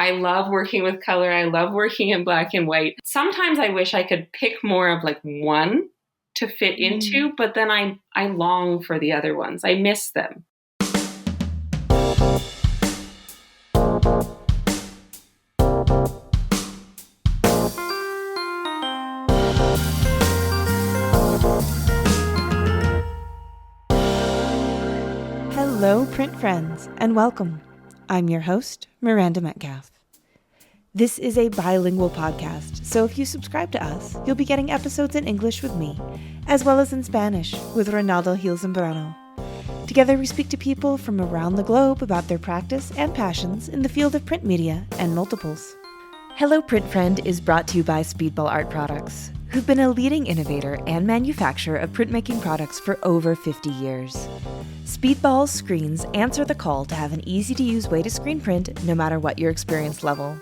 I love working with color. I love working in black and white. Sometimes I wish I could pick more of like one to fit into, but then I long for the other ones. I miss them. Hello, print friends, and welcome. I'm your host, Miranda Metcalf. This is a bilingual podcast, so if you subscribe to us, you'll be getting episodes in English with me, as well as in Spanish with Ronaldo Gil Zambrano. Together, we speak to people from around the globe about their practice and passions in the field of print media and multiples. Hello, Print Friend is brought to you by Speedball Art Products, who've been a leading innovator and manufacturer of printmaking products for over 50 years. Speedball's screens answer the call to have an easy-to-use way to screen print no matter what your experience level.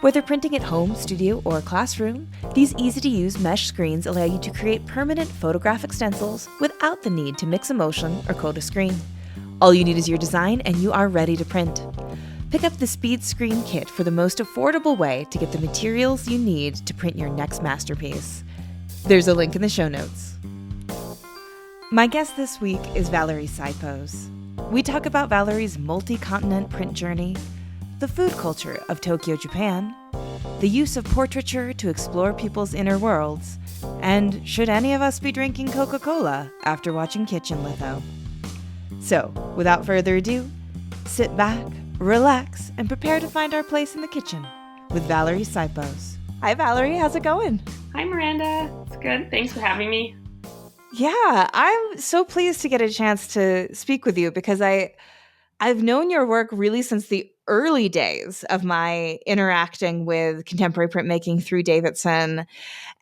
Whether printing at home, studio, or classroom, these easy-to-use mesh screens allow you to create permanent photographic stencils without the need to mix emulsion or coat a screen. All you need is your design and you are ready to print. Pick up the Speed Screen Kit for the most affordable way to get the materials you need to print your next masterpiece. There's a link in the show notes. My guest this week is Valerie Syposz. We talk about Valerie's multi-continent print journey, the food culture of Tokyo, Japan, the use of portraiture to explore people's inner worlds, and should any of us be drinking Coca-Cola after watching Kitchen Litho? So, without further ado, sit back, relax, and prepare to find our place in the kitchen with Valerie Syposz. Hi, Valerie. How's it going? Hi, Miranda. It's good. Thanks for having me. Yeah, I'm so pleased to get a chance to speak with you because I've known your work really since the early days of my interacting with contemporary printmaking through Davidson.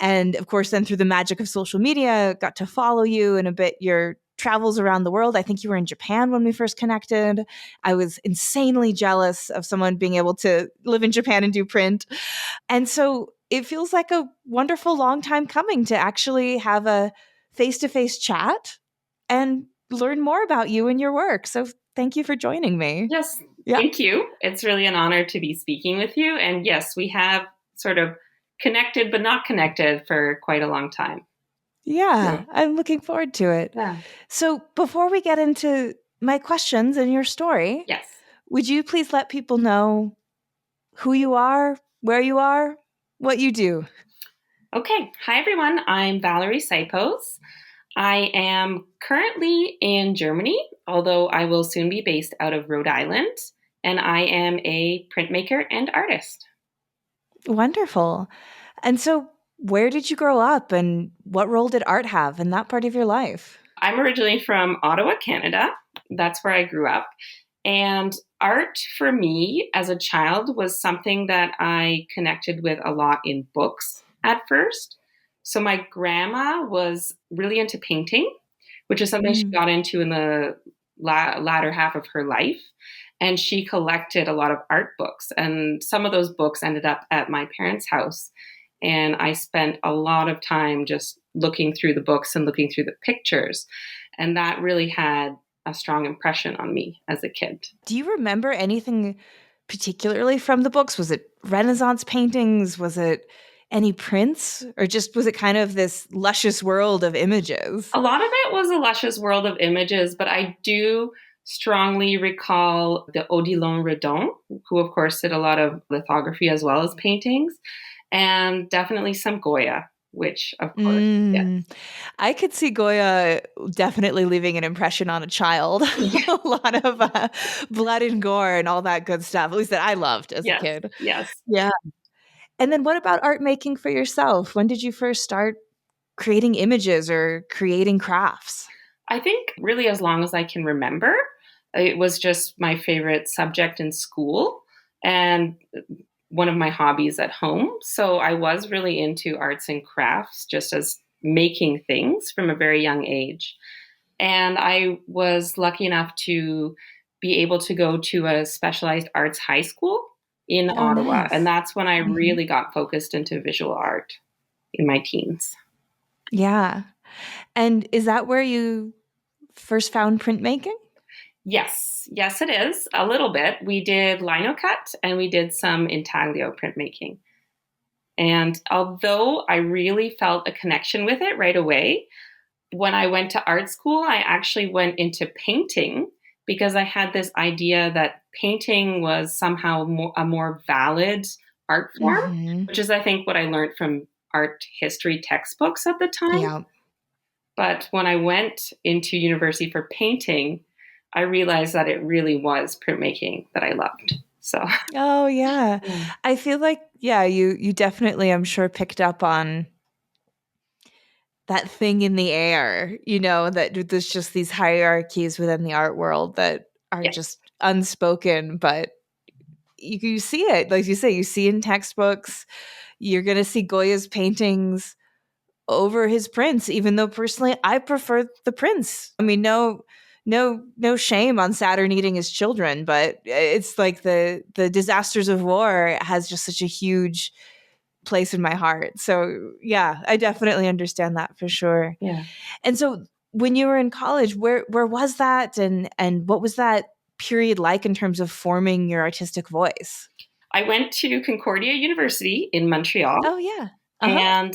And of course, then through the magic of social media, got to follow you and a bit your travels around the world. I think you were in Japan when we first connected. I was insanely jealous of someone being able to live in Japan and do print. And so it feels like a wonderful long time coming to actually have a face-to-face chat and learn more about you and your work. So thank you for joining me. Yes, Thank you. It's really an honor to be speaking with you. And yes, we have sort of connected, but not connected for quite a long time. Yeah, I'm looking forward to it. Yeah. So before we get into my questions and your story, Yes. would you please let people know who you are, where you are, what you do? Okay. Hi, everyone. I'm Valerie Syposz. I am currently in Germany, although I will soon be based out of Rhode Island, and I am a printmaker and artist. Wonderful. And so where did you grow up and what role did art have in that part of your life? I'm originally from Ottawa, Canada. That's where I grew up. And art for me as a child was something that I connected with a lot in books at first. So my grandma was really into painting, which is something she got into in the latter half of her life. And she collected a lot of art books. And some of those books ended up at my parents' house. And I spent a lot of time just looking through the books and looking through the pictures. And that really had a strong impression on me as a kid. Do you remember anything particularly from the books? Was it Renaissance paintings? Was it any prints? Or just was it kind of this luscious world of images? A lot of it was a luscious world of images, but I do strongly recall the Odilon Redon, who of course did a lot of lithography as well as paintings, and definitely some Goya, which of course, yes. I could see Goya definitely leaving an impression on a child. A lot of blood and gore and all that good stuff, at least that I loved as a kid. Yes. Yeah. And then what about art making for yourself? When did you first start creating images or creating crafts? I think really as long as I can remember. It was just my favorite subject in school and one of my hobbies at home. So I was really into arts and crafts, just as making things from a very young age. And I was lucky enough to be able to go to a specialized arts high school in Ottawa. Nice. And that's when I really got focused into visual art in my teens. Yeah. And is that where you first found printmaking? Yes, it is a little bit. We did lino cut and we did some intaglio printmaking. And although I really felt a connection with it right away, when I went to art school, I actually went into painting because I had this idea that painting was somehow a more valid art form, Mm-hmm. which is, I think, what I learned from art history textbooks at the time. Yeah. But when I went into university for painting, I realized that it really was printmaking that I loved. So, Oh yeah. yeah. I feel like you definitely I'm sure picked up on that thing in the air, that there's just these hierarchies within the art world that are Yes, just unspoken, but you see it. Like you say, you see in textbooks, you're going to see Goya's paintings over his prints, even though personally I prefer the prints. I mean, no shame on Saturn eating his children, but it's like the disasters of war has just such a huge place in my heart. So yeah, I definitely understand that for sure. yeah. And so when you were in college, where was that, and what was that period like in terms of forming your artistic voice? I went to Concordia University in Montreal. Oh yeah. Uh-huh. And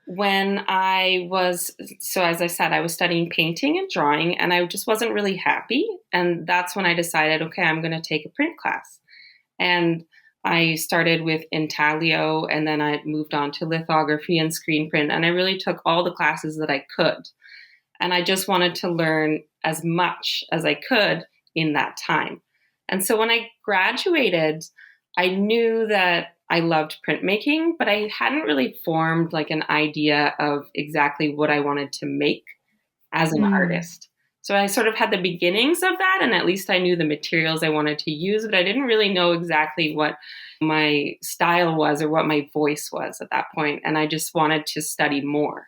when I was, so as I said, I was studying painting and drawing, and I just wasn't really happy. And that's when I decided, okay, I'm going to take a print class. And I started with intaglio, and then I moved on to lithography and screen print. And I really took all the classes that I could. And I just wanted to learn as much as I could in that time. And so when I graduated, I knew that I loved printmaking, but I hadn't really formed like an idea of exactly what I wanted to make as an Mm. artist. So I sort of had the beginnings of that, and at least I knew the materials I wanted to use, but I didn't really know exactly what my style was or what my voice was at that point. And I just wanted to study more.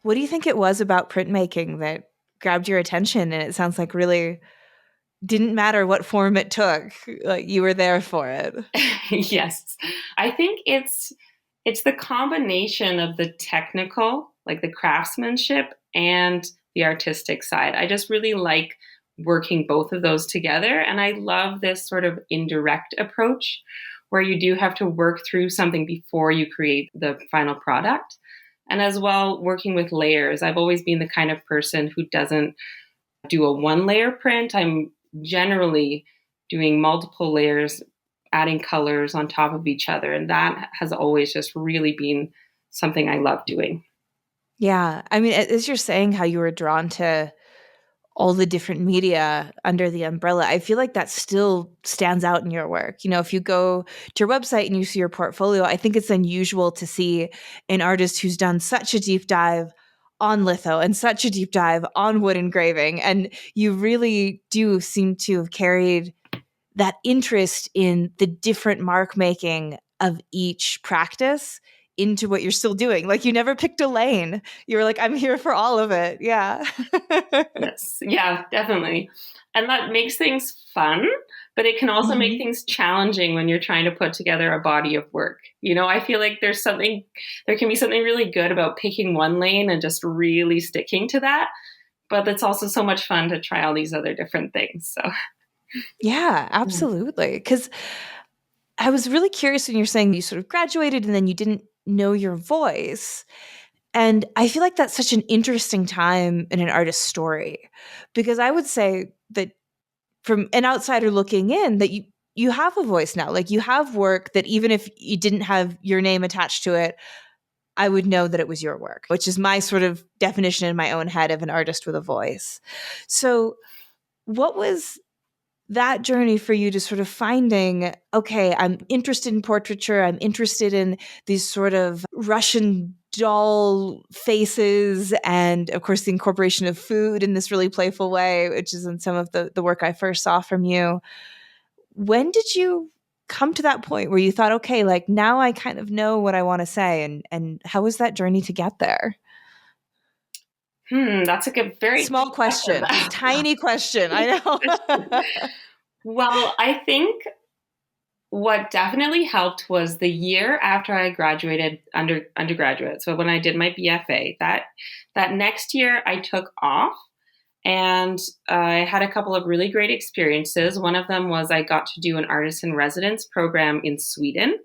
What do you think it was about printmaking that grabbed your attention? And it sounds like really didn't matter what form it took, like you were there for it. Yes. I think it's the combination of the technical, like the craftsmanship and the artistic side. I just really like working both of those together, and I love this sort of indirect approach where you do have to work through something before you create the final product. And as well, working with layers. I've always been the kind of person who doesn't do a one layer print. I'm generally doing multiple layers, adding colors on top of each other. And that has always just really been something I love doing. Yeah. I mean, as you're saying how you were drawn to all the different media under the umbrella, I feel like that still stands out in your work. If you go to your website and you see your portfolio, I think it's unusual to see an artist who's done such a deep dive on litho and such a deep dive on wood engraving. And you really do seem to have carried that interest in the different mark making of each practice into what you're still doing. Like you never picked a lane. You were like, I'm here for all of it. Yeah. Yes. Yeah, definitely. And that makes things fun, but it can also make Mhm. things challenging when you're trying to put together a body of work. I feel like there can be something really good about picking one lane and just really sticking to that. But it's also so much fun to try all these other different things. So, Yeah, yeah. absolutely. Because I was really curious when you're saying you sort of graduated and then you didn't know your voice. And I feel like that's such an interesting time in an artist's story because I would say that from an outsider looking in that you have a voice now. Like you have work that even if you didn't have your name attached to it, I would know that it was your work, which is my sort of definition in my own head of an artist with a voice. So, what was that journey for you to sort of finding, okay, I'm interested in portraiture, I'm interested in these sort of Russian doll faces, and of course, the incorporation of food in this really playful way, which is in some of the work I first saw from you. When did you come to that point where you thought, okay, like now I kind of know what I want to say, and how was that journey to get there? That's a good, very Small deep question, question. tiny question. I know. Well, I think what definitely helped was the year after I graduated undergraduate. So when I did my BFA, that next year I took off And I had a couple of really great experiences. One of them was I got to do an artist in residence program in Sweden.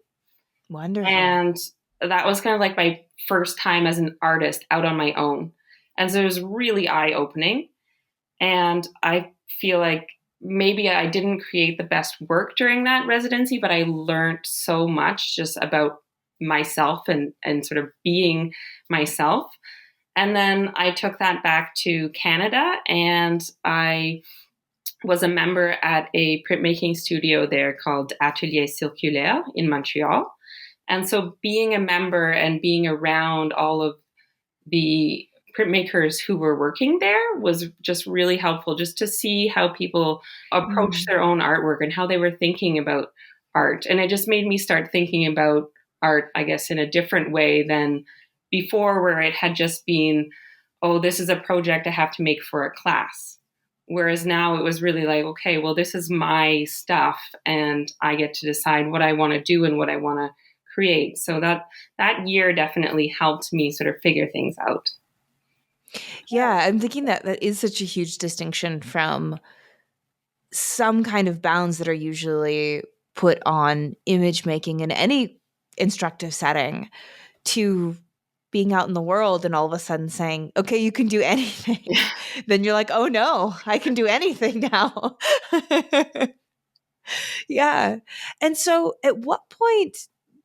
Wonderful. And that was kind of like my first time as an artist out on my own. And so it was really eye opening. And I feel like maybe I didn't create the best work during that residency, but I learned so much just about myself and sort of being myself. And then I took that back to Canada, and I was a member at a printmaking studio there called Atelier Circulaire in Montreal. And so being a member and being around all of the printmakers who were working there was just really helpful, just to see how people approach Mm. their own artwork and how they were thinking about art. And it just made me start thinking about art, I guess, in a different way than before, where it had just been, oh, this is a project I have to make for a class. Whereas now it was really like, okay, well, this is my stuff and I get to decide what I want to do and what I want to create. So that year definitely helped me sort of figure things out. Yeah, I'm thinking that that is such a huge distinction from some kind of bounds that are usually put on image making in any instructive setting to being out in the world and all of a sudden saying, okay, you can do anything. Then you're like, oh no, I can do anything now. Yeah. And so at what point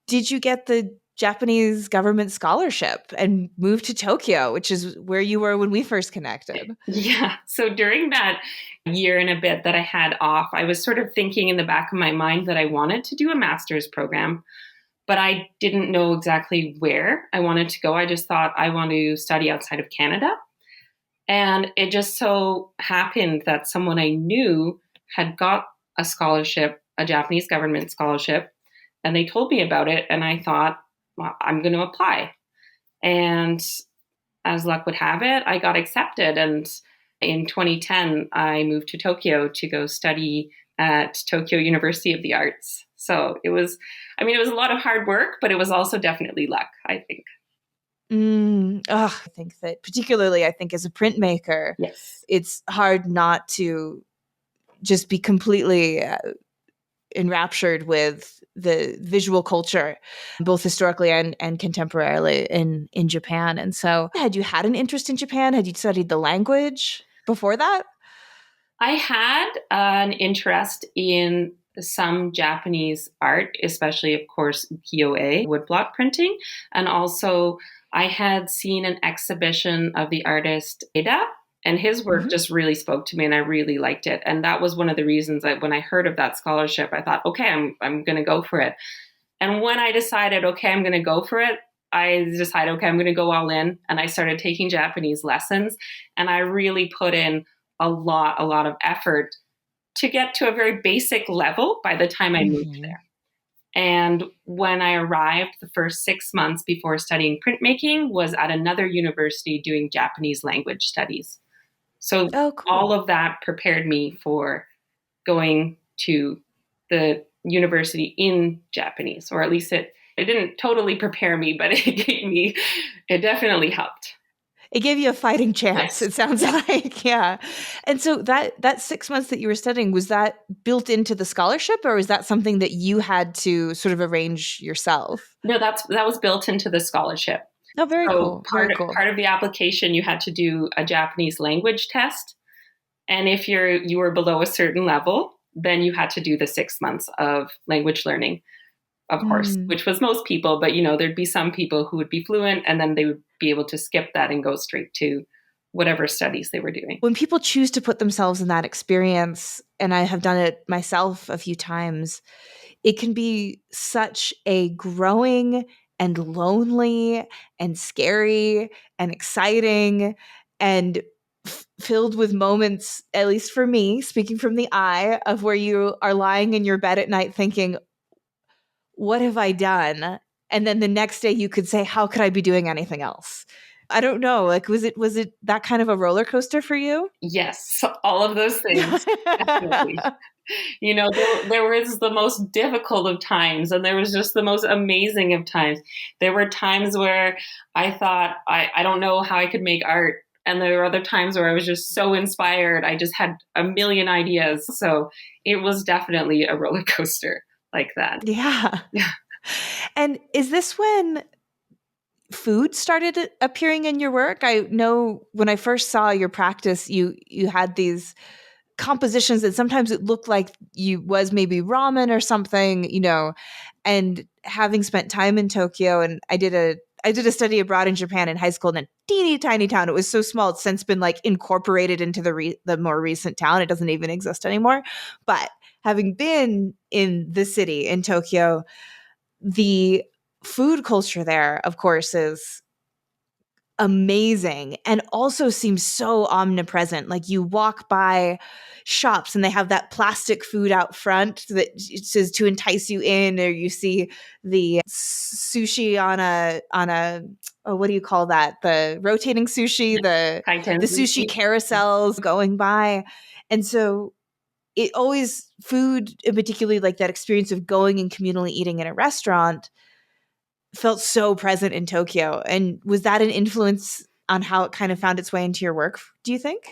did you get the Japanese government scholarship and move to Tokyo, which is where you were when we first connected? Yeah. So during that year and a bit that I had off, I was sort of thinking in the back of my mind that I wanted to do a master's program, but I didn't know exactly where I wanted to go. I just thought I want to study outside of Canada. And it just so happened that someone I knew had got a scholarship, a Japanese government scholarship, and they told me about it. And I thought, well, I'm going to apply. And as luck would have it, I got accepted. And in 2010, I moved to Tokyo to go study at Tokyo University of the Arts. So it was, I mean, it was a lot of hard work, but it was also definitely luck, I think. I think that particularly, I think as a printmaker, Yes. it's hard not to just be completely enraptured with the visual culture, both historically and contemporarily in Japan. And so, had you had an interest in Japan? Had you studied the language before that? I had an interest in some Japanese art, especially, of course, ukiyo-e, woodblock printing. And also, I had seen an exhibition of the artist Eda, and his work Mhm. just really spoke to me, and I really liked it. And that was one of the reasons that when I heard of that scholarship, I thought, okay, I'm going to go for it. And when I decided, okay, I'm going to go for it, I decided, okay, I'm going to go all in. And I started taking Japanese lessons. And I really put in a lot of effort to get to a very basic level by the time I moved Mhm. there. And when I arrived, the first 6 months before studying printmaking was at another university doing Japanese language studies. So Oh, all cool. of that prepared me for going to the university in Japanese, or at least it didn't totally prepare me, but it definitely helped. It gave you a fighting chance, Yes. it sounds Yeah. like. Yeah. And so that 6 months that you were studying, was that built into the scholarship, or was that something that you had to sort of arrange yourself? No, that was built into the scholarship. Oh, very So cool. Very cool. part of the application, you had to do a Japanese language test, and if you were below a certain level, then you had to do the 6 months of language learning, of course, Mm. which was most people. But there'd be some people who would be fluent, and then they would be able to skip that and go straight to whatever studies they were doing. When people choose to put themselves in that experience, and I have done it myself a few times, it can be such a growing and lonely and scary and exciting and filled with moments, at least for me, speaking from the eye, of where you are lying in your bed at night thinking, what have I done? And then the next day you could say, how could I be doing anything else? I don't know. Like, was it that kind of a roller coaster for you? Yes, all of those things, definitely. There was the most difficult of times, and there was just the most amazing of times. There were times where I thought, I don't know how I could make art. And there were other times where I was just so inspired. I just had a million ideas. So it was definitely a roller coaster like that. Yeah. Yeah. And is this when food started appearing in your work? I know when I first saw your practice, you had these compositions that sometimes it looked like you was maybe ramen or something, and having spent time in Tokyo, and I did a study abroad in Japan in high school in a teeny tiny town. It was so small, it's since been like incorporated into the more recent town. It doesn't even exist anymore. But having been in the city in Tokyo, the food culture there, of course, is amazing and also seems so omnipresent. Like you walk by shops and they have that plastic food out front that says to entice you in, or you see the sushi on a oh, what do you call that? The rotating sushi, the sushi carousels going by. And so it always food, and particularly like that experience of going and communally eating in a restaurant, felt so present in Tokyo. And was that an influence on how it kind of found its way into your work, do you think?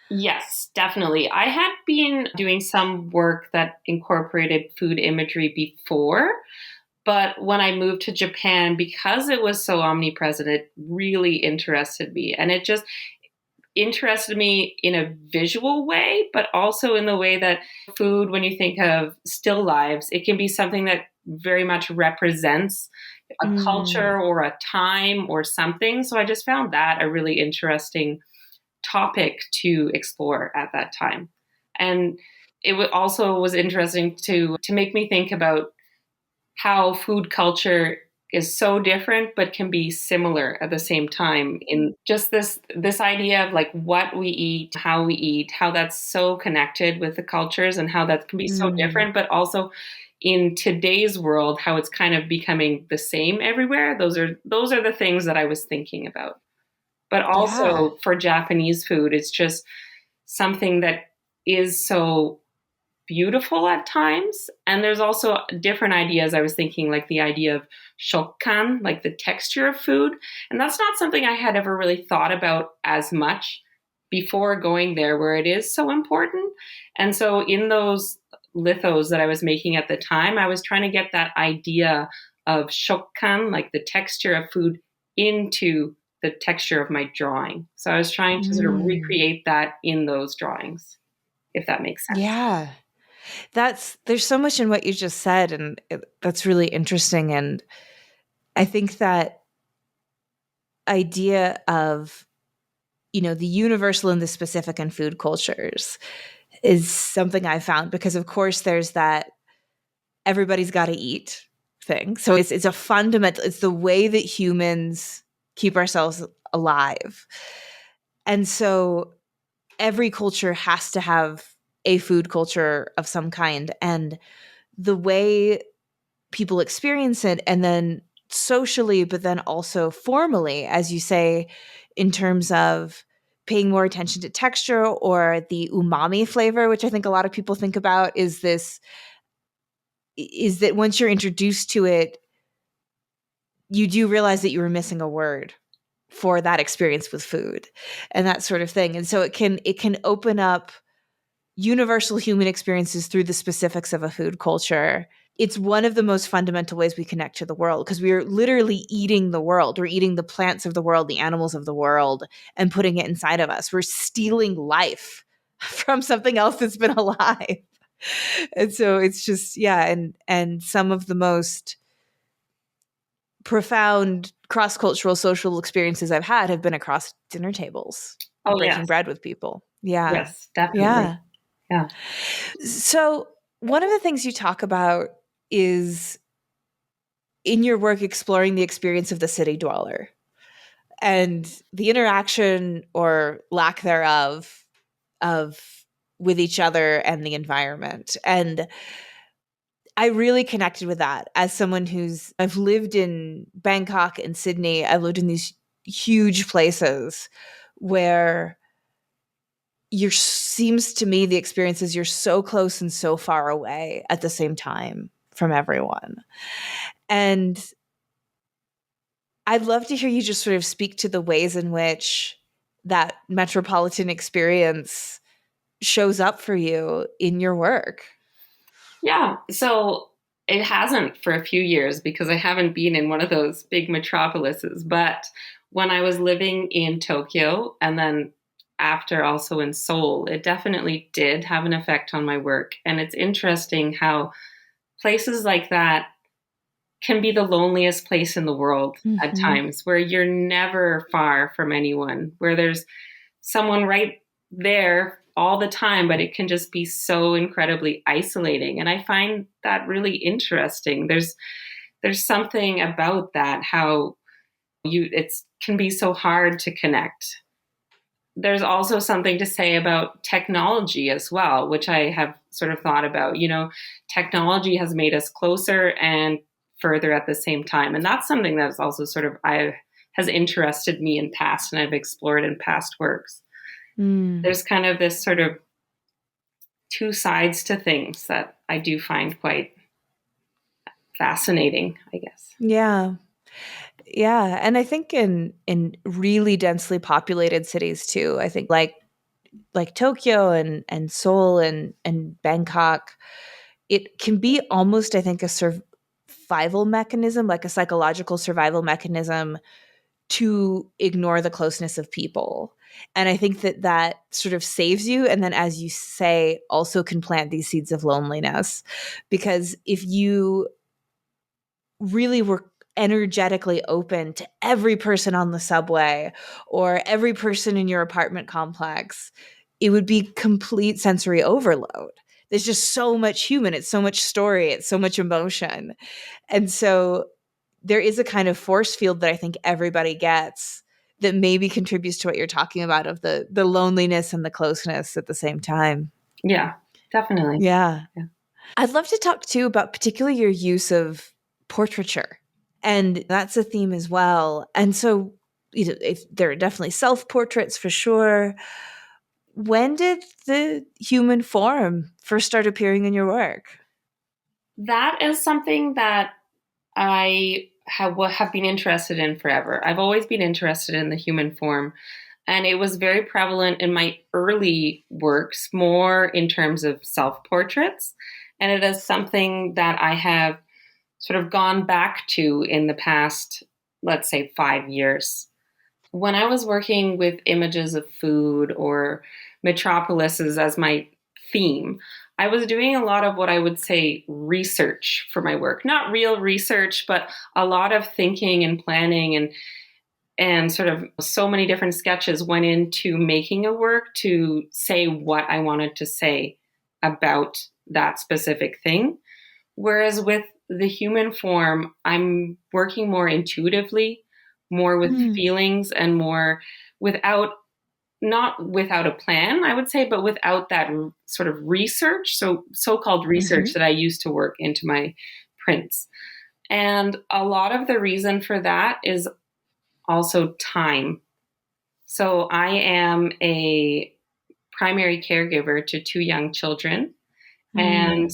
Yes, definitely. I had been doing some work that incorporated food imagery before, but when I moved to Japan, because it was so omnipresent, it really interested me. And it just interested me in a visual way, but also in the way that food, when you think of still lives, it can be something that very much represents a culture or a time or something. So I just found that a really interesting topic to explore at that time. And it also was interesting to make me think about how food culture is so different but can be similar at the same time, in just this idea of like what we eat, how that's so connected with the cultures, and how that can be so different, but also in today's world how it's kind of becoming the same everywhere. Those are the things that I was thinking about. But Yeah. also for Japanese food, it's just something that is so beautiful at times. And there's also different ideas. I was thinking like the idea of shokkan, like the texture of food. And that's not something I had ever really thought about as much before going there, where it is so important. And so in those lithos that I was making at the time, I was trying to get that idea of shokkan, like the texture of food, into the texture of my drawing. So I was trying to sort of recreate that in those drawings, if that makes sense. Yeah. There's so much in what you just said, and that's really interesting. And I think that idea of, the universal and the specific in food cultures is something I found, because of course there's that everybody's got to eat thing. So it's a fundamental, it's the way that humans keep ourselves alive. And so every culture has to have a food culture of some kind. And the way people experience it, and then socially, but then also formally, as you say, in terms of paying more attention to texture or the umami flavor, which I think a lot of people think about, is that once you're introduced to it, you do realize that you were missing a word for that experience with food and that sort of thing. And so it can open up universal human experiences through the specifics of a food culture. It's one of the most fundamental ways we connect to the world, because we are literally eating the world. We're eating the plants of the world, the animals of the world, and putting it inside of us. We're stealing life from something else that's been alive. And so it's just, yeah, and some of the most profound cross-cultural social experiences I've had have been across dinner tables, Oh, breaking yes. bread with people. Yeah. Yes, definitely. Yeah. Yeah. So one of the things you talk about is in your work exploring the experience of the city dweller and the interaction or lack thereof of with each other and the environment. And I really connected with that as someone I've lived in Bangkok and Sydney. I've lived in these huge places where seems to me the experience is you're so close and so far away at the same time from everyone. And I'd love to hear you just sort of speak to the ways in which that metropolitan experience shows up for you in your work. Yeah. So it hasn't for a few years because I haven't been in one of those big metropolises. But when I was living in Tokyo and then after also in Seoul, it definitely did have an effect on my work. And it's interesting how places like that can be the loneliest place in the world at Mm-hmm. times, where you're never far from anyone, where there's someone right there all the time, but it can just be so incredibly isolating. And I find that really interesting. There's something about that, how it can be so hard to connect. There's also something to say about technology as well, which I have sort of thought about. Technology has made us closer and further at the same time. And that's something that's also sort of has interested me in past and I've explored in past works. Mm. There's kind of this sort of two sides to things that I do find quite fascinating, I guess. Yeah. Yeah. And I think in really densely populated cities too, I think like Tokyo and Seoul and Bangkok, it can be almost, I think, a survival mechanism, like a psychological survival mechanism to ignore the closeness of people. And I think that sort of saves you. And then, as you say, also can plant these seeds of loneliness. Because if you really were energetically open to every person on the subway or every person in your apartment complex, it would be complete sensory overload. There's just so much human, it's so much story, it's so much emotion. And so there is a kind of force field that I think everybody gets that maybe contributes to what you're talking about of the loneliness and the closeness at the same time. Yeah, definitely. Yeah. Yeah. I'd love to talk too about particularly your use of portraiture. And that's a theme as well. And so, if there are definitely self-portraits for sure. When did the human form first start appearing in your work? That is something that I have been interested in forever. I've always been interested in the human form. And it was very prevalent in my early works, more in terms of self portraits. And it is something that I have sort of gone back to in the past, let's say, 5 years. When I was working with images of food or metropolises as my theme, I was doing a lot of what I would say research for my work. Not real research, but a lot of thinking and planning and sort of so many different sketches went into making a work to say what I wanted to say about that specific thing. Whereas with the human form, I'm working more intuitively, more with Mm. feelings and more without, not without a plan, I would say, but without that sort of research. So so-called research Hmm. that I used to work into my prints. And a lot of the reason for that is also time. So I am a primary caregiver to two young children, Mm. and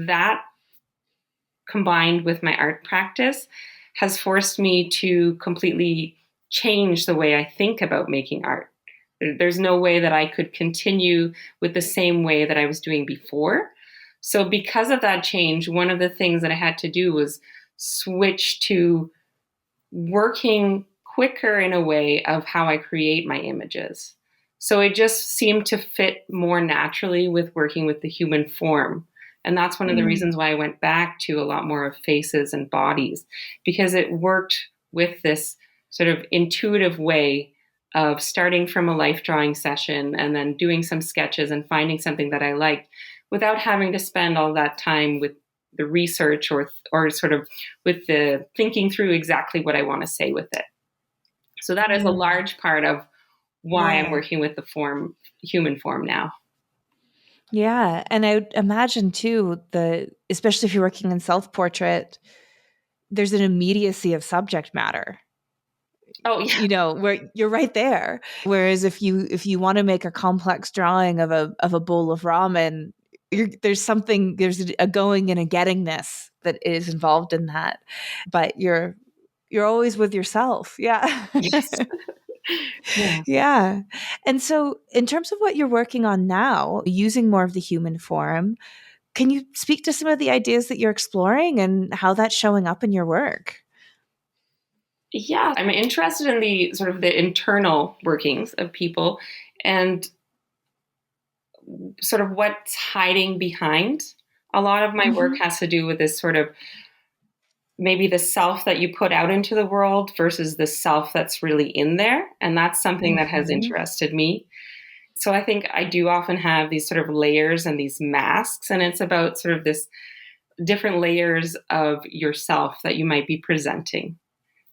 that combined with my art practice has forced me to completely change the way I think about making art. There's no way that I could continue with the same way that I was doing before. So, because of that change, one of the things that I had to do was switch to working quicker in a way of how I create my images. So it just seemed to fit more naturally with working with the human form. And that's one of the Mm. reasons why I went back to a lot more of faces and bodies, because it worked with this sort of intuitive way of starting from a life drawing session and then doing some sketches and finding something that I liked without having to spend all that time with the research or sort of with the thinking through exactly what I want to say with it. So that is a Mm. large part of why I'm Yeah. working with the human form now. Yeah. And I would imagine too, especially if you're working in self-portrait, there's an immediacy of subject matter, Oh yeah, where you're right there. Whereas if you want to make a complex drawing of a bowl of ramen, there's a going and a gettingness that is involved in that. But you're always with yourself. Yeah. yes. Yeah. Yeah. And so, in terms of what you're working on now, using more of the human form, can you speak to some of the ideas that you're exploring and how that's showing up in your work? Yeah, I'm interested in the sort of the internal workings of people and sort of what's hiding behind. A lot of my work Mm-hmm. has to do with this sort of maybe the self that you put out into the world versus the self that's really in there. And that's something that has Mm-hmm. interested me. So I think I do often have these sort of layers and these masks, and it's about sort of this different layers of yourself that you might be presenting.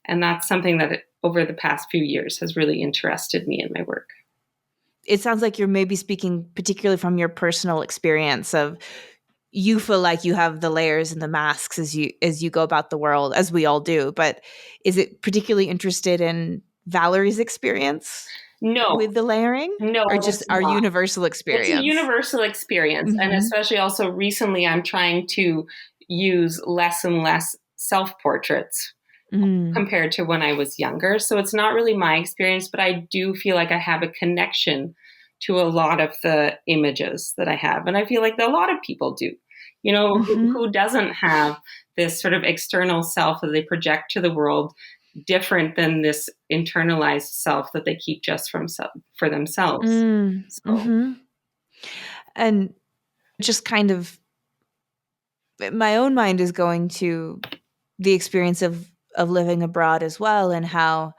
And that's something that over the past few years has really interested me in my work. It sounds like you're maybe speaking particularly from your personal experience of you feel like you have the layers and the masks as you go about the world, as we all do. But is it particularly interested in Valerie's experience No, with the layering, no, or just it's our not. universal It's a experience? universal experience. And Mm-hmm. especially also recently, I'm trying to use less and less self portraits Mm. compared to when I was younger. So it's not really my experience, but I do feel like I have a connection to a lot of the images that I have. And I feel like a lot of people do. You know, Mm-hmm. who doesn't have this sort of external self that they project to the world different than this internalized self that they keep just for themselves. Mm. So, Mm-hmm. And just kind of my own mind is going to the experience of living abroad as well, and how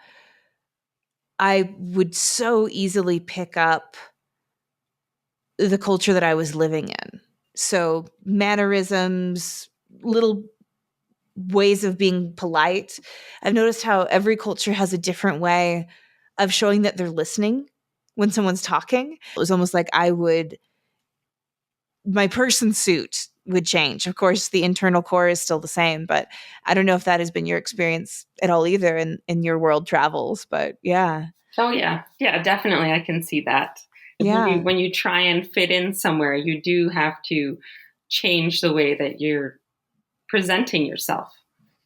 I would so easily pick up the culture that I was living in. So mannerisms, little ways of being polite. I've noticed how every culture has a different way of showing that they're listening when someone's talking. It was almost like my person suit would change. Of course, the internal core is still the same, but I don't know if that has been your experience at all either in your world travels. But yeah. oh yeah, yeah, definitely, I can see that. Yeah. When you try and fit in somewhere, you do have to change the way that you're presenting yourself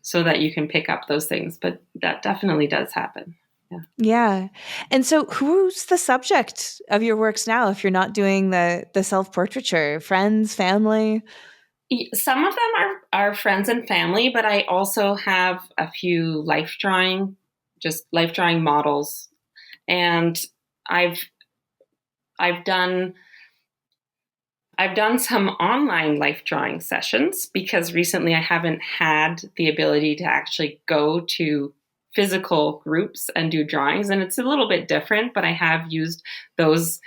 so that you can pick up those things. But that definitely does happen. Yeah. Yeah. And so who's the subject of your works now if you're not doing the self-portraiture? Friends, family? Some of them are friends and family, but I also have a few just life drawing models. And I've I've done I've done some online life drawing sessions because recently I haven't had the ability to actually go to physical groups and do drawings. And it's a little bit different, but I have used those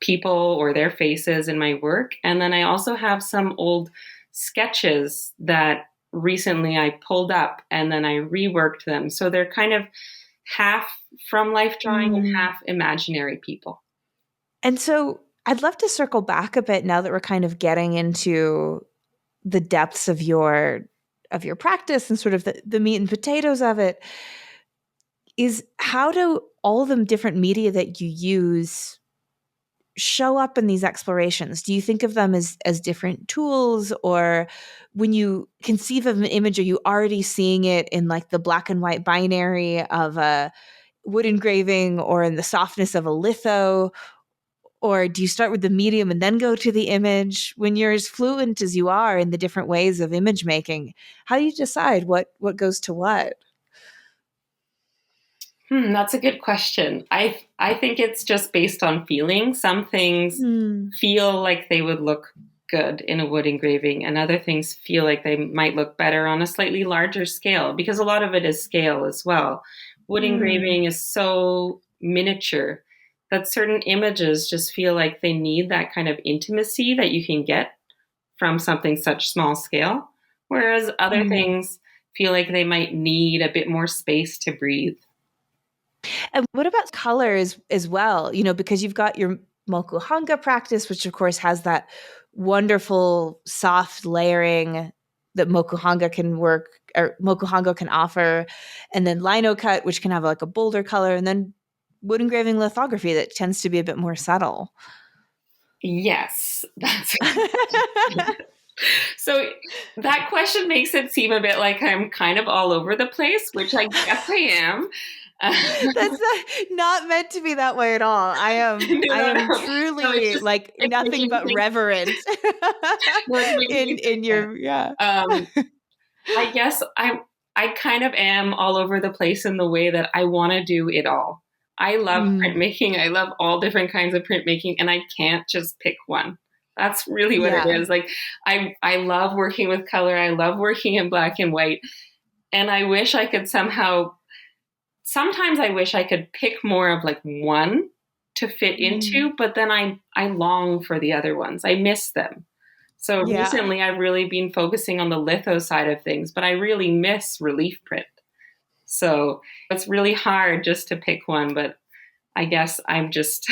people or their faces in my work. And then I also have some old sketches that recently I pulled up and then I reworked them. So they're kind of half from life drawing and Mm. half imaginary people. And so I'd love to circle back a bit now that we're kind of getting into the depths of your practice and sort of the meat and potatoes of it. Is how do all of them different media that you use show up in these explorations? Do you think of them as different tools, or when you conceive of an image, are you already seeing it in like the black and white binary of a wood engraving or in the softness of a litho? Or do you start with the medium and then go to the image? When you're as fluent as you are in the different ways of image making, how do you decide what goes to what? That's a good question. I think it's just based on feeling. Some things Hmm. feel like they would look good in a wood engraving, and other things feel like they might look better on a slightly larger scale because a lot of it is scale as well. Wood Hmm. engraving is so miniature that certain images just feel like they need that kind of intimacy that you can get from something such small scale, whereas other Hmm. things feel like they might need a bit more space to breathe. And what about colors as well? Because you've got your mokuhanga practice, which of course has that wonderful soft layering that mokuhanga can work or mokuhanga can offer, and then lino cut, which can have like a bolder color, and then wood engraving lithography that tends to be a bit more subtle. Yes, that's so that question makes it seem a bit like I'm kind of all over the place, which I guess I am. That's not meant to be that way at all. I am No, it's truly just like it's nothing making me but think. reverent No, it's making me think in that. your, yeah. I guess I kind of am all over the place in the way that I want to do it all. I love Mm, printmaking. I love all different kinds of printmaking, and I can't just pick one. That's really what it yeah. is. Like I love working with color. I love working in black and white, and I wish I could somehow. Sometimes I wish I could pick more of like one to fit Mm, into, but then I long for the other ones. I miss them. So yeah. recently I've really been focusing on the litho side of things, but I really miss relief print. So it's really hard just to pick one, but I guess I'm just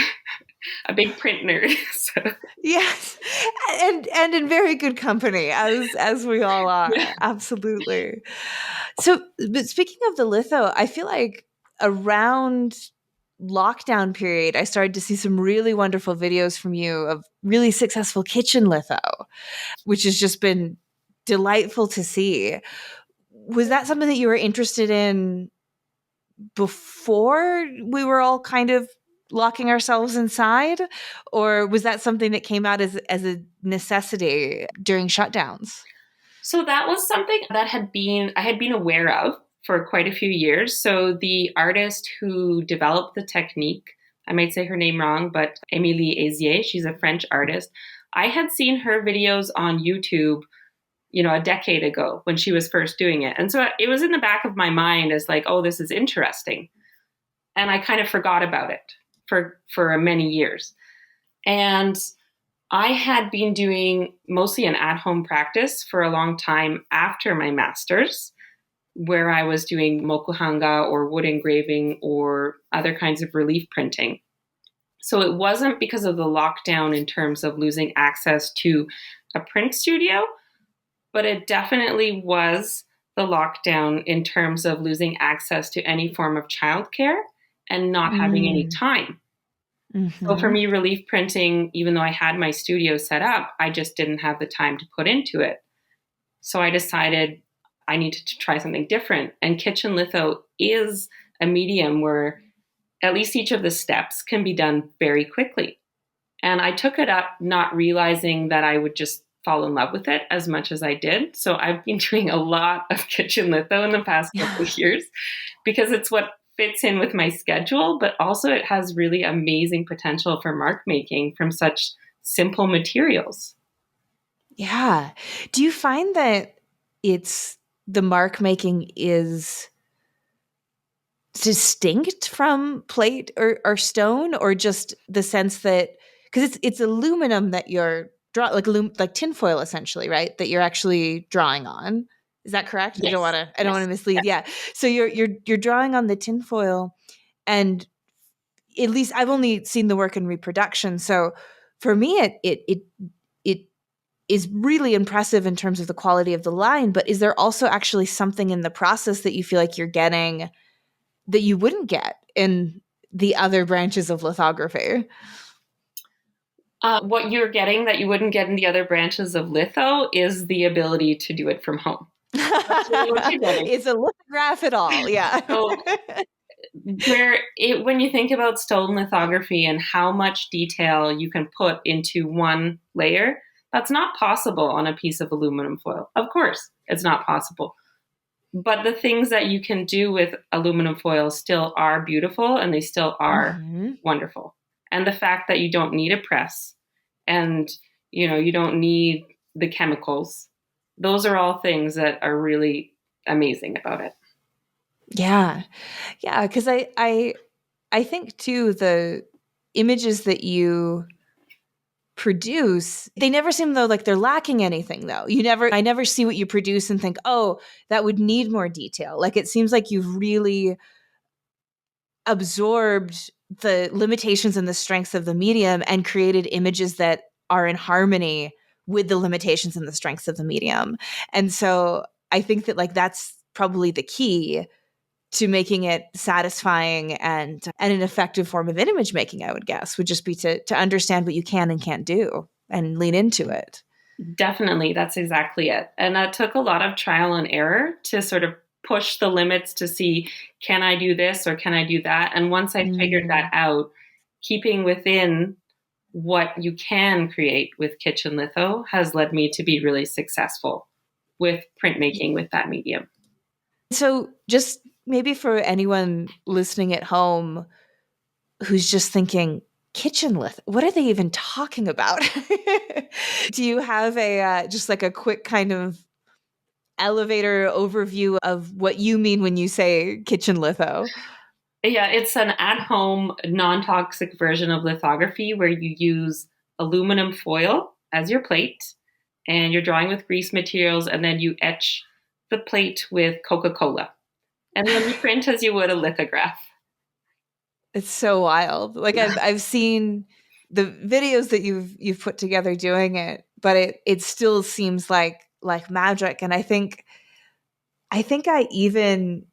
a big print nerd. So, Yes. And in very good company, as we all yeah. are. Absolutely. So, but speaking of the litho, I feel like around lockdown period, I started to see some really wonderful videos from you of really successful kitchen litho, which has just been delightful to see. Was that something that you were interested in before we were all kind of locking ourselves inside, or was that something that came out as a necessity during shutdowns? So that was something that I had been aware of for quite a few years. So the artist who developed the technique, I might say her name wrong, but Émilie Azier, she's a French artist. I had seen her videos on YouTube, a decade ago when she was first doing it. And so it was in the back of my mind as like, oh, this is interesting. And I kind of forgot about it for many years. And I had been doing mostly an at-home practice for a long time after my master's, where I was doing mokuhanga or wood engraving or other kinds of relief printing. So it wasn't because of the lockdown in terms of losing access to a print studio, but it definitely was the lockdown in terms of losing access to any form of childcare and not having any Mm. time. So for Hmm. me, relief printing, even though I had my studio set up, I just didn't have the time to put into it. So I decided I needed to try something different. And kitchen litho is a medium where at least each of the steps can be done very quickly. And I took it up not realizing that I would just fall in love with it as much as I did. So I've been doing a lot of kitchen litho in the past couple of years because it's what fits in with my schedule, but also it has really amazing potential for mark making from such simple materials. Yeah. Do you find that it's the mark making is distinct from plate or stone, or just the sense that because it's aluminum that you're like tinfoil essentially, right? That you're actually drawing on. Is that correct? Yes. I don't want Yes. to mislead. Yeah. So you're drawing on the tinfoil, and at least I've only seen the work in reproduction. So for me, it is really impressive in terms of the quality of the line. But is there also actually something in the process that you feel like you're getting that you wouldn't get in the other branches of lithography? What you're getting that you wouldn't get in the other branches of litho is the ability to do it from home. That's really what you're getting. It's a lithograph at all. Yeah. So when you think about stone lithography and how much detail you can put into one layer, that's not possible on a piece of aluminum foil. Of course, it's not possible. But the things that you can do with aluminum foil still are beautiful and they still are Hmm. wonderful. And the fact that you don't need a press and you don't need the chemicals, those are all things that are really amazing about it. Yeah. Yeah. Because I think too the images that you produce, they never seem though like they're lacking anything though. I never see what you produce and think, oh, that would need more detail. Like it seems like you've really absorbed the limitations and the strengths of the medium and created images that are in harmony with the limitations and the strengths of the medium. And so I think that like that's probably the key to making it satisfying and an effective form of image making, I would guess, would just be to understand what you can and can't do and lean into it. Definitely, that's exactly it. And that took a lot of trial and error to sort of push the limits to see, can I do this or can I do that? And once I figured that out, keeping within what you can create with kitchen litho has led me to be really successful with printmaking with that medium. So just maybe for anyone listening at home who's just thinking, kitchen litho, what are they even talking about? Do you have a just like a quick kind of elevator overview of what you mean when you say kitchen litho? Yeah, it's an at-home, non-toxic version of lithography where you use aluminum foil as your plate and you're drawing with grease materials, and then you etch the plate with Coca-Cola. And then you print as you would a lithograph. It's so wild. Like I've seen the videos that you've put together doing it, but it still seems like magic. And I think I even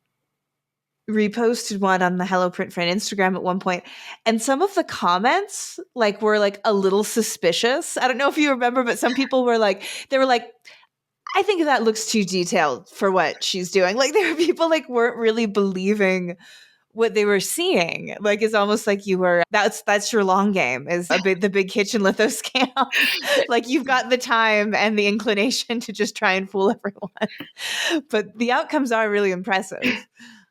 reposted one on the Hello Print Friend Instagram at one point, and some of the comments like were like a little suspicious. I don't know if you remember, but some people were like, I think that looks too detailed for what she's doing. Like there were people like weren't really believing what they were seeing. Like it's almost like you were that's your long game is the big kitchen litho scam. Like you've got the time and the inclination to just try and fool everyone. But the outcomes are really impressive.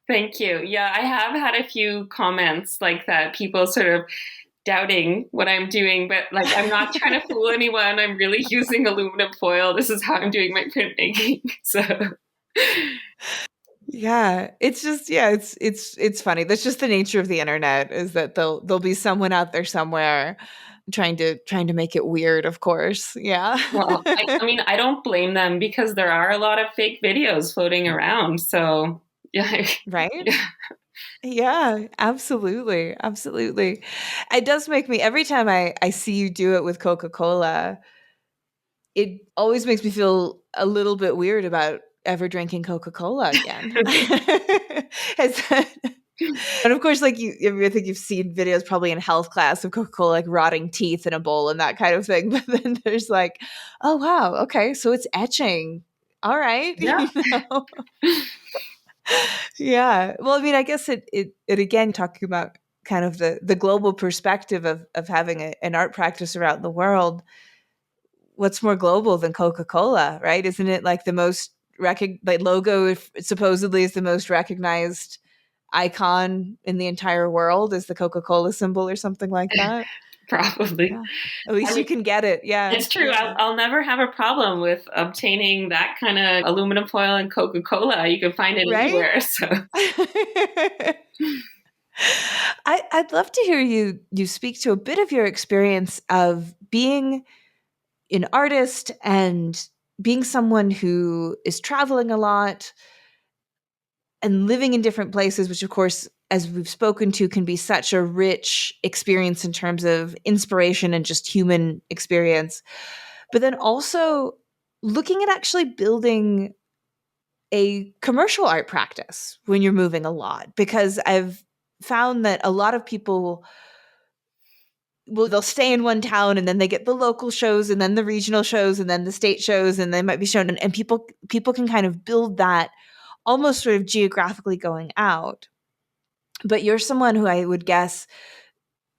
Thank you. Yeah, I have had a few comments like that, people sort of doubting what I'm doing, but like I'm not trying to fool anyone. I'm really using aluminum foil. This is how I'm doing my printmaking. So yeah, it's just it's funny. That's just the nature of the internet is that there'll be someone out there somewhere trying to make it weird, of course. Yeah. well, I mean, I don't blame them because there are a lot of fake videos floating around. So yeah. Right? Yeah, absolutely. Absolutely. It does make me every time I see you do it with Coca-Cola, it always makes me feel a little bit weird about ever drinking Coca-Cola again. And of course, like I think you've seen videos probably in health class of Coca-Cola like rotting teeth in a bowl and that kind of thing. But then there's like, oh wow, okay, so it's etching. All right. Yeah. Yeah. Well, I mean, I guess it again talking about kind of the global perspective of having an art practice around the world. What's more global than Coca-Cola, right? Isn't it like the most like logo supposedly is the most recognized icon in the entire world is the Coca-Cola symbol or something like that? Probably. Yeah. At least you can get it. Yeah. It's true. Yeah. I'll never have a problem with obtaining that kind of aluminum foil and Coca-Cola. You can find it anywhere. So I'd love to hear you speak to a bit of your experience of being an artist and being someone who is traveling a lot and living in different places, which of course, as we've spoken to, can be such a rich experience in terms of inspiration and just human experience. But then also looking at actually building a commercial art practice when you're moving a lot, because I've found that a lot of people they'll stay in one town and then they get the local shows and then the regional shows and then the state shows and they might be shown and people can kind of build that almost sort of geographically going out. But you're someone who I would guess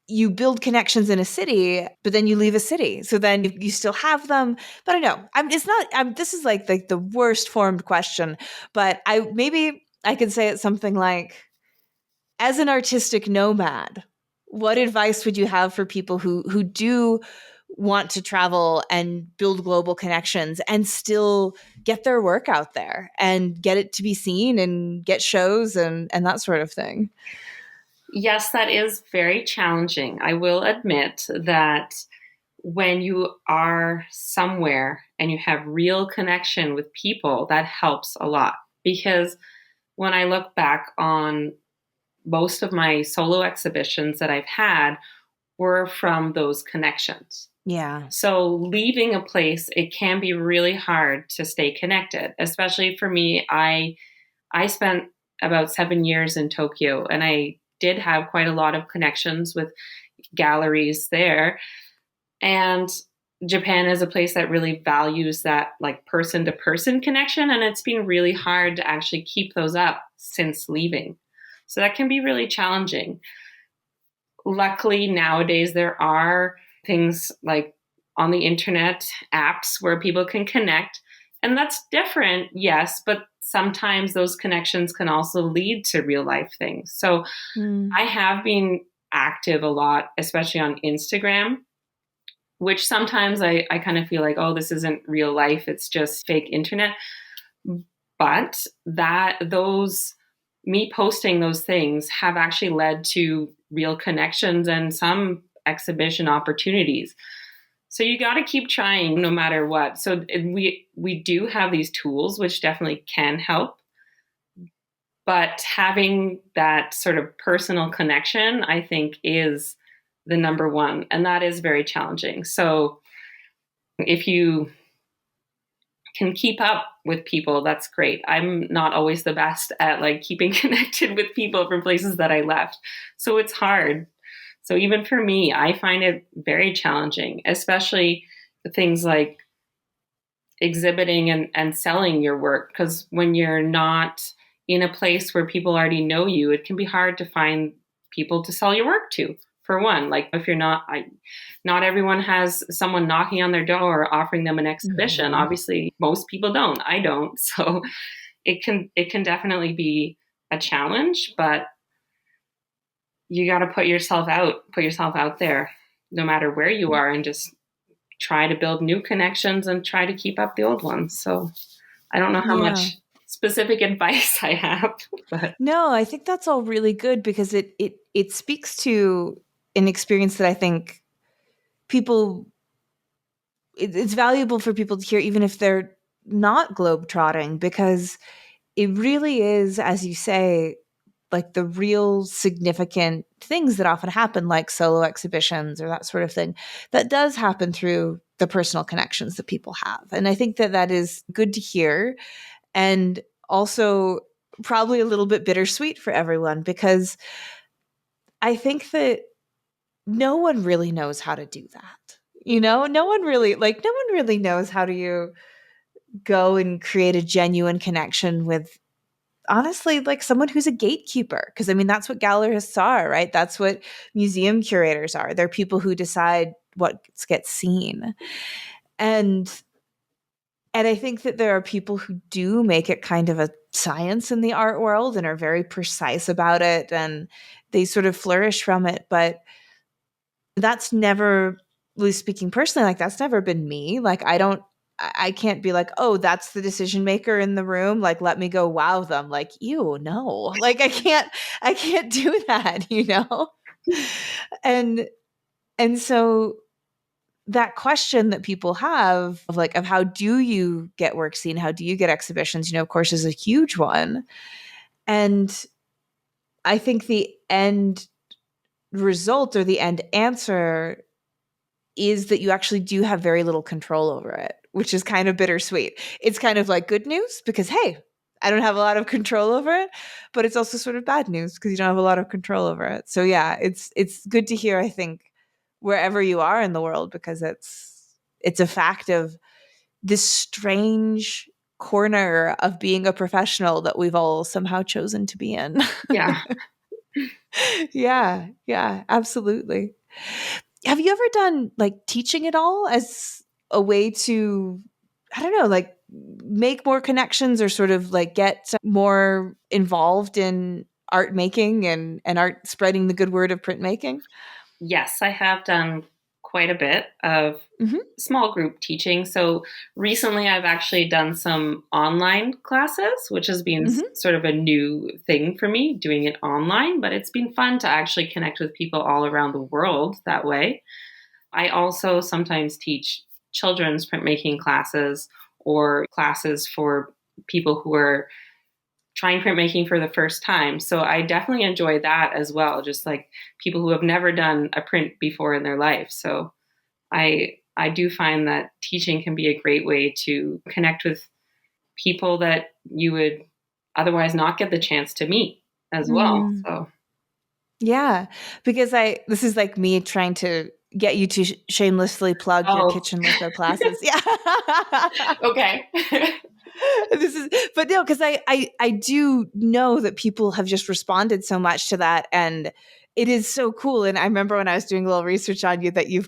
you build connections in a city, but then you leave a city. So then you still have them. But I know this is like the worst formed question, but maybe I could say it something like, as an artistic nomad, what advice would you have for people who do want to travel and build global connections and still get their work out there and get it to be seen and get shows and that sort of thing? Yes, that is very challenging. I will admit that when you are somewhere and you have real connection with people, that helps a lot. Because when I look back on most of my solo exhibitions that I've had were from those connections. Yeah. So leaving a place, it can be really hard to stay connected, especially for me. I spent about 7 years in Tokyo and I did have quite a lot of connections with galleries there. And Japan is a place that really values that like person to person connection, and it's been really hard to actually keep those up since leaving. So that can be really challenging. Luckily, nowadays there are things like on the internet apps where people can connect, and that's different, yes, but sometimes those connections can also lead to real life things. So Mm. I have been active a lot, especially on Instagram, which sometimes I kind of feel like, oh, this isn't real life, it's just fake internet. But me posting those things have actually led to real connections and some exhibition opportunities. So you got to keep trying no matter what. So we do have these tools which definitely can help, but having that sort of personal connection, I think, is the number one, and that is very challenging. So if you can keep up with people, that's great. I'm not always the best at like keeping connected with people from places that I left. So it's hard. So even for me, I find it very challenging, especially things like exhibiting and selling your work. Because when you're not in a place where people already know you, it can be hard to find people to sell your work to. For one, like if you're not everyone has someone knocking on their door offering them an exhibition. Mhm. Obviously, most people don't. I don't. So it can definitely be a challenge, but you got to put yourself out there no matter where you are, and just try to build new connections and try to keep up the old ones. So I don't know how Yeah. much specific advice I have, but No, I think that's all really good because it speaks to an experience that I think people it's valuable for people to hear even if they're not globetrotting, because it really is, as you say, like the real significant things that often happen, like solo exhibitions or that sort of thing, that does happen through the personal connections that people have. And I think that that is good to hear, and also probably a little bit bittersweet for everyone, because I think that no one really knows how to do that. No one really knows how do you go and create a genuine connection with, honestly, like someone who's a gatekeeper. Because I mean, that's what gallerists are, right? That's what museum curators are. They're people who decide what gets seen. And I think that there are people who do make it kind of a science in the art world and are very precise about it, and they sort of flourish from it. But that's never, really speaking personally, like that's never been me. Like I can't be like, oh, that's the decision maker in the room. Like, let me go wow them. Like, ew, no. Like I can't do that, you know? And so that question that people have of like, of how do you get work seen? How do you get exhibitions? Of course, is a huge one. And I think the end result or the end answer is that you actually do have very little control over it, which is kind of bittersweet. It's kind of like good news because, hey, I don't have a lot of control over it, but it's also sort of bad news because you don't have a lot of control over it. So yeah, it's good to hear, I think, wherever you are in the world, because it's a fact of this strange corner of being a professional that we've all somehow chosen to be in. yeah. Yeah, yeah, absolutely. Have you ever done like teaching at all as a way to, I don't know, like make more connections or sort of like get more involved in art making and art spreading the good word of printmaking? Yes, I have done quite a bit of Mhm. small group teaching. So recently I've actually done some online classes, which has been Mhm. sort of a new thing for me, doing it online, but it's been fun to actually connect with people all around the world that way. I also sometimes teach children's printmaking classes or classes for people who are trying printmaking for the first time. So I definitely enjoy that as well, just like people who have never done a print before in their life. So I do find that teaching can be a great way to connect with people that you would otherwise not get the chance to meet as well. Mm. So Yeah, because this is like me trying to get you to shamelessly plug your Oh, kitchen litho classes. Yeah. okay. But no, because I do know that people have just responded so much to that, and it is so cool. And I remember when I was doing a little research on you that you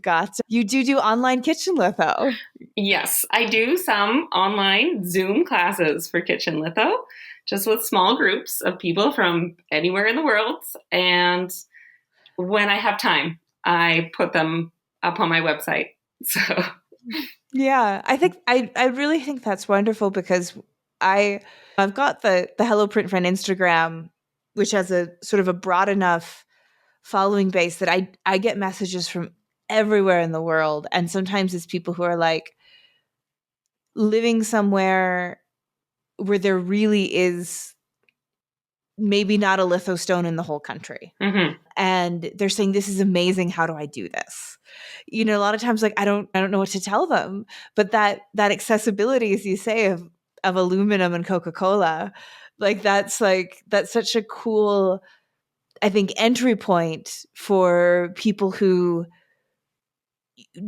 do online kitchen litho. Yes, I do some online Zoom classes for kitchen litho, just with small groups of people from anywhere in the world. And when I have time, I put them up on my website. So, Yeah, I really think that's wonderful because I've got the Hello Print Friend Instagram, which has a sort of a broad enough following base that I get messages from everywhere in the world, and sometimes it's people who are like living somewhere where there really is maybe not a lithostone in the whole country. mhm. And they're saying, this is amazing. How do I do this? You know, a lot of times, like, I don't know what to tell them, but that accessibility, as you say, of aluminum and Coca-Cola, that's such a cool, I think, entry point for people who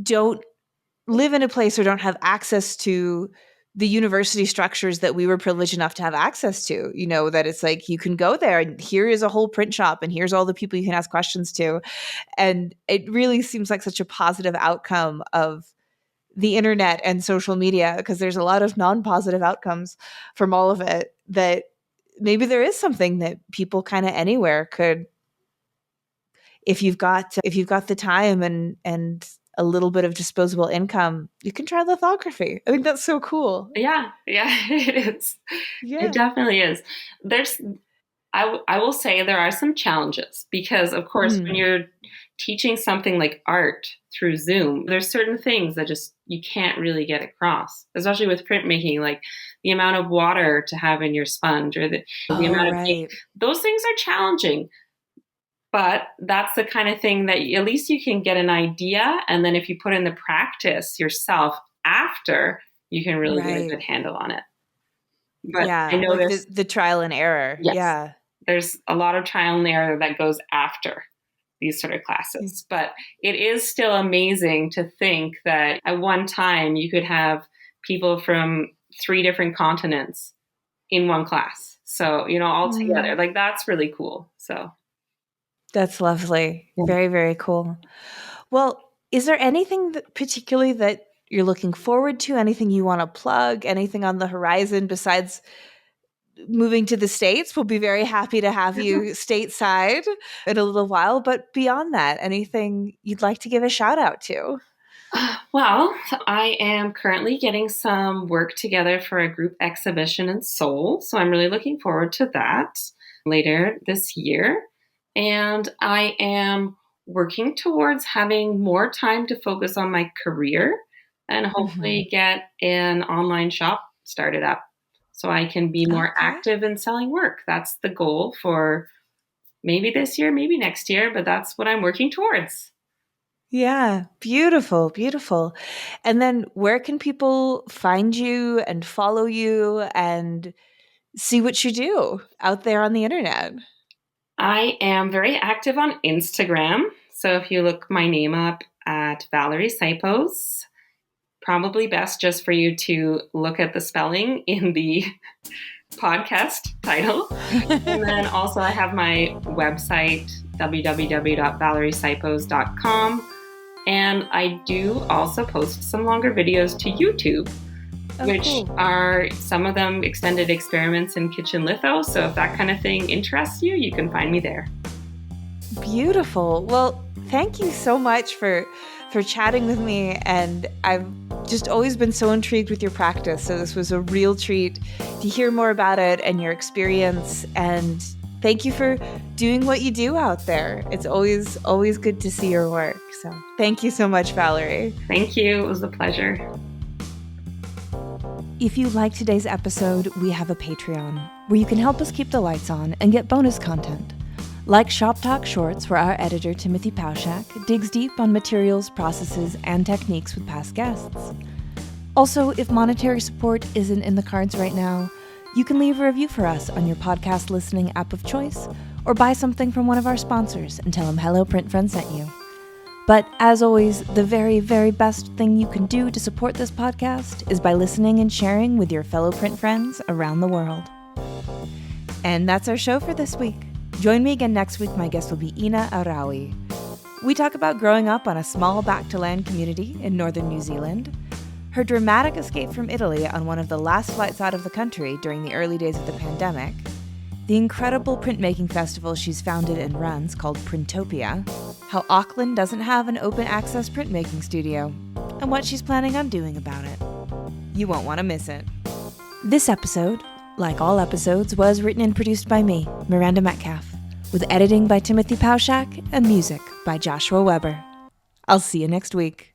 don't live in a place or don't have access to the university structures that we were privileged enough to have access to. You know, that it's like you can go there and here is a whole print shop and here's all the people you can ask questions to. And it really seems like such a positive outcome of the internet and social media, because there's a lot of non-positive outcomes from all of it, that maybe there is something that people kind of anywhere could, if you've got the time and a little bit of disposable income, you can try lithography. I think that's so cool. Yeah, it is. Yeah. It definitely is. I will say there are some challenges because, of course, when you're teaching something like art through Zoom, there's certain things that just you can't really get across, especially with printmaking, like the amount of water to have in your sponge or the amount of ink. Those things are challenging. But that's the kind of thing that at least you can get an idea. And then if you put in the practice yourself after, you can really get a good handle on it. But yeah, I know like there's the trial and error. Yes, yeah. There's a lot of trial and error that goes after these sort of classes. But it is still amazing to think that at one time you could have people from 3 different continents in one class. So, all together. Like, that's really cool. So that's lovely. Yeah. Very, very cool. Well, is there anything particularly that you're looking forward to? Anything you want to plug? Anything on the horizon besides moving to the States? We'll be very happy to have you stateside in a little while. But beyond that, anything you'd like to give a shout out to? Well, I am currently getting some work together for a group exhibition in Seoul. So I'm really looking forward to that later this year. And I am working towards having more time to focus on my career and hopefully get an online shop started up so I can be more active in selling work. That's the goal for maybe this year, maybe next year, but that's what I'm working towards. Yeah, beautiful, beautiful. And then where can people find you and follow you and see what you do out there on the internet? I am very active on Instagram. So if you look my name up at Valerie Syposz, probably best just for you to look at the spelling in the podcast title. And then also I have my website, www.valeriesyposz.com. And I do also post some longer videos to YouTube, which are some of them extended experiments in kitchen litho. So if that kind of thing interests you, you can find me there. Beautiful. Well, thank you so much for chatting with me. And I've just always been so intrigued with your practice. So this was a real treat to hear more about it and your experience. And thank you for doing what you do out there. It's always good to see your work. So thank you so much, Valerie. Thank you. It was a pleasure. If you liked today's episode, we have a Patreon where you can help us keep the lights on and get bonus content. Like Shop Talk Shorts, where our editor, Timothy Pauschak, digs deep on materials, processes, and techniques with past guests. Also, if monetary support isn't in the cards right now, you can leave a review for us on your podcast listening app of choice, or buy something from one of our sponsors and tell them Hello Print Friend sent you. But as always, the very, very best thing you can do to support this podcast is by listening and sharing with your fellow print friends around the world. And that's our show for this week. Join me again next week. My guest will be Ina Arawi. We talk about growing up on a small back-to-land community in northern New Zealand, her dramatic escape from Italy on one of the last flights out of the country during the early days of the pandemic, the incredible printmaking festival she's founded and runs called Printopia, how Auckland doesn't have an open-access printmaking studio, and what she's planning on doing about it. You won't want to miss it. This episode, like all episodes, was written and produced by me, Miranda Metcalf, with editing by Timothy Pauschak and music by Joshua Weber. I'll see you next week.